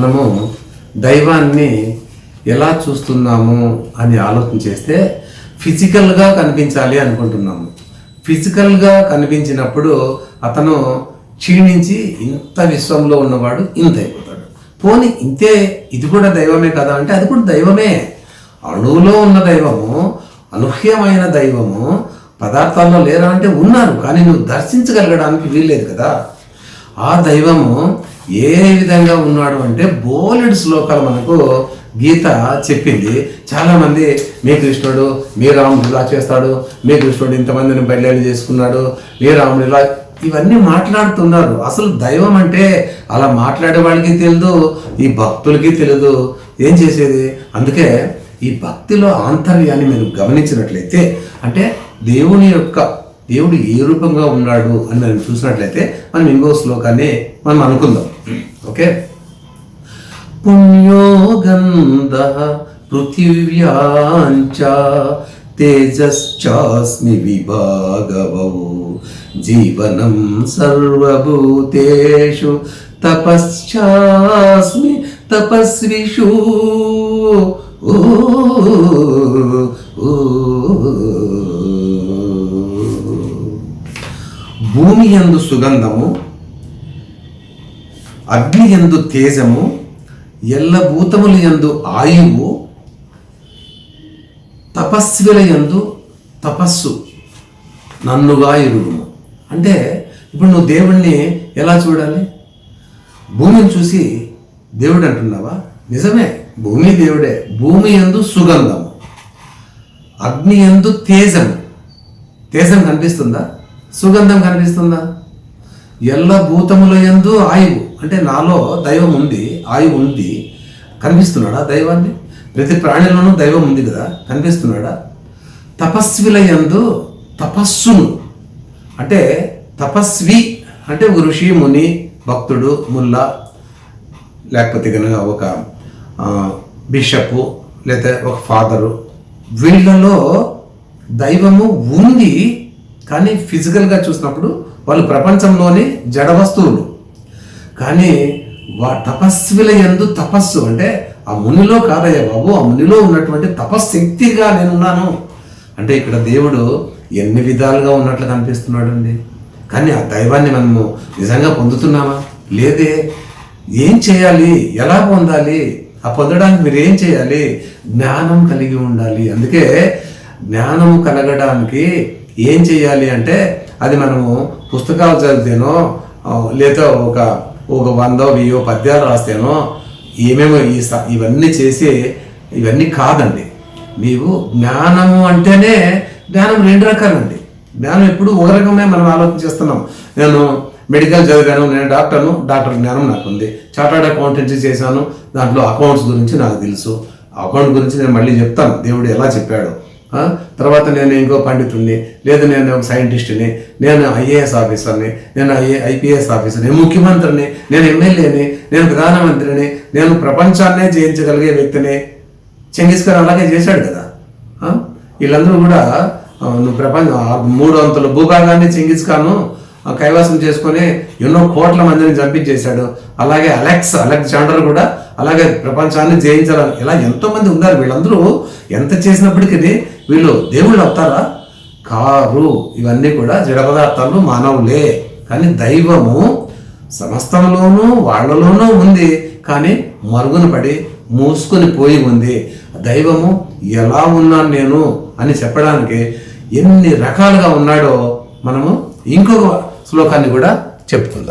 మనము దైవాన్ని ఎలా చూస్తున్నాము అని ఆలోచన చేస్తే ఫిజికల్గా కనిపించాలి అనుకుంటున్నాము. ఫిజికల్గా కనిపించినప్పుడు అతను క్షీణించి ఇంత విశ్వంలో ఉన్నవాడు ఇంత అయిపోతాడు. పోనీ ఇంతే, ఇది కూడా దైవమే కదా అంటే అది కూడా దైవమే. అణువులో ఉన్న దైవము, అనూహ్యమైన దైవము పదార్థాల్లో లేరా అంటే ఉన్నారు, కానీ నువ్వు దర్శించగలగడానికి వీల్లేదు కదా. ఆ దైవము ఏ విధంగా ఉన్నాడు అంటే బోలెడు శ్లోకాలు మనకు గీత చెప్పింది. చాలామంది మీ కృష్ణుడు, మీ రాముడు ఇలా చేస్తాడు, మీ కృష్ణుడు ఇంతమందిని పెళ్ళి చేసుకున్నాడు, మీ రాముడు ఇలా, ఇవన్నీ మాట్లాడుతున్నారు. అసలు దైవం అంటే అలా మాట్లాడే వాళ్ళకి తెలియదు, ఈ భక్తులకి తెలియదు. ఏం చేసేది? అందుకే ఈ భక్తిలో ఆంతర్యాన్ని మీరు గమనించినట్లయితే, అంటే దేవుడు ఏ రూపంగా ఉన్నాడు అని మనం చూసినట్లయితే మనం ఇంకో శ్లోకాన్ని మనం అనుకుందాం. ఓకే, పుణ్యో గంధః పృథివ్యాంచ తేజశ్చాస్మి విభాగవౌ జీవనం సర్వభూతేషు తపశ్చాస్మి తపస్విషు. భూమి యందు సుగంధము, అగ్ని యందు తేజము, ఎల్లభూతముల యందు ఆయువు, తపస్విల యందు తపస్సు నన్నుగా ఎరుగుము. అంటే ఇప్పుడు నువ్వు దేవుణ్ణి ఎలా చూడాలి? భూమిని చూసి దేవుడు అంటున్నావా? నిజమే, భూమి దేవుడే. భూమి యందు సుగంధము, అగ్ని యందు తేజము. తేజం కనిపిస్తుందా? సుగంధం కనిపిస్తుందా? ఎల్ల భూతముల యందు ఆయువు, అంటే నాలో దైవం ఉంది, ఆయువు ఉంది. కనిపిస్తున్నాడా దైవాన్ని? ప్రతి ప్రాణిలోనూ దైవం ఉంది కదా, కనిపిస్తున్నాడా? తపస్విల యందు తపస్సును, అంటే తపస్వి అంటే ఒక ఋషి, ముని, భక్తుడు, ముల్లా, లేకపోతే కనుక ఒక బిషపు, లేకపోతే ఒక ఫాదరు, వీళ్ళలో దైవము ఉంది. కానీ ఫిజికల్గా చూసినప్పుడు వాళ్ళు ప్రపంచంలోని జడ వస్తువులు. కానీ తపస్విల యందు తపస్సు అంటే ఆ మునిలో కాదయ్యా బాబు, ఆ మునిలో ఉన్నటువంటి తపశ్శక్తిగా నేనున్నాను అంటే ఇక్కడ దేవుడు ఎన్ని విధాలుగా ఉన్నట్లు కనిపిస్తున్నాడు అండి. కానీ ఆ దైవాన్ని మనము నిజంగా పొందుతున్నామా? లేదే. ఏం చేయాలి? ఎలా పొందాలి? ఆ పొందడానికి మీరు ఏం చేయాలి? జ్ఞానం కలిగి ఉండాలి. అందుకే జ్ఞానము కలగడానికి ఏం చేయాలి అంటే అది మనము పుస్తకాలు చదివితేనో లేదా ఒక 100-1000 పద్యాలు రాస్తేనో ఏమేమో ఇవన్నీ చేసి ఇవన్నీ కాదండి. నీవు జ్ఞానము అంటేనే జ్ఞానం 2 రకాలండి. జ్ఞానం ఎప్పుడు ఒక రకమే మనం ఆలోచన చేస్తున్నాం. నేను మెడికల్ చదివాను, నేను డాక్టర్ జ్ఞానం నాకు ఉంది. చార్టర్డ్ అకౌంటెన్సీ చేశాను, దాంట్లో అకౌంట్స్ గురించి నాకు తెలుసు. అకౌంట్ గురించి నేను మళ్ళీ చెప్తాను దేవుడు ఎలా చెప్పాడు. తర్వాత నేను ఇంకో పండితుడిని, లేదు నేను ఒక సైంటిస్ట్ని, నేను ఐఏఎస్ ఆఫీసర్ని, నేను ఐపీఎస్ ఆఫీసర్ని, నేను ముఖ్యమంత్రిని, నేను ఎమ్మెల్యేని, నేను ప్రధానమంత్రిని, నేను ప్రపంచాన్నే జయించగలిగే వ్యక్తిని. చెంగిస్ ఖాన్ అలాగే చేశాడు కదా. వీళ్ళందరూ కూడా నువ్వు 3 అంతల భూభాగాన్ని చెంగిస్ ఖాన్ కైవసం చేసుకొని ఎన్నో కోట్ల మందిని చంపించేశాడు. అలాగే అలెగ్జాండర్ కూడా అలాగే ప్రపంచాన్ని జయించాలని ఇలా ఎంతోమంది ఉన్నారు. వీళ్ళందరూ ఎంత చేసినప్పటికీ వీళ్ళు దేవుళ్ళు అవుతారా? కారు. ఇవన్నీ కూడా జడ పదార్థాలు, మానవులే. కానీ దైవము సమస్తంలోనూ వాళ్ళలోనూ ఉంది, కానీ మరుగున పడి మూసుకొని పోయి ఉంది. దైవము ఎలా ఉన్నాను నేను అని చెప్పడానికి ఎన్ని రకాలుగా ఉన్నాడో మనము ఇంకొక శ్లోకాన్ని కూడా చెప్పుకుందాం.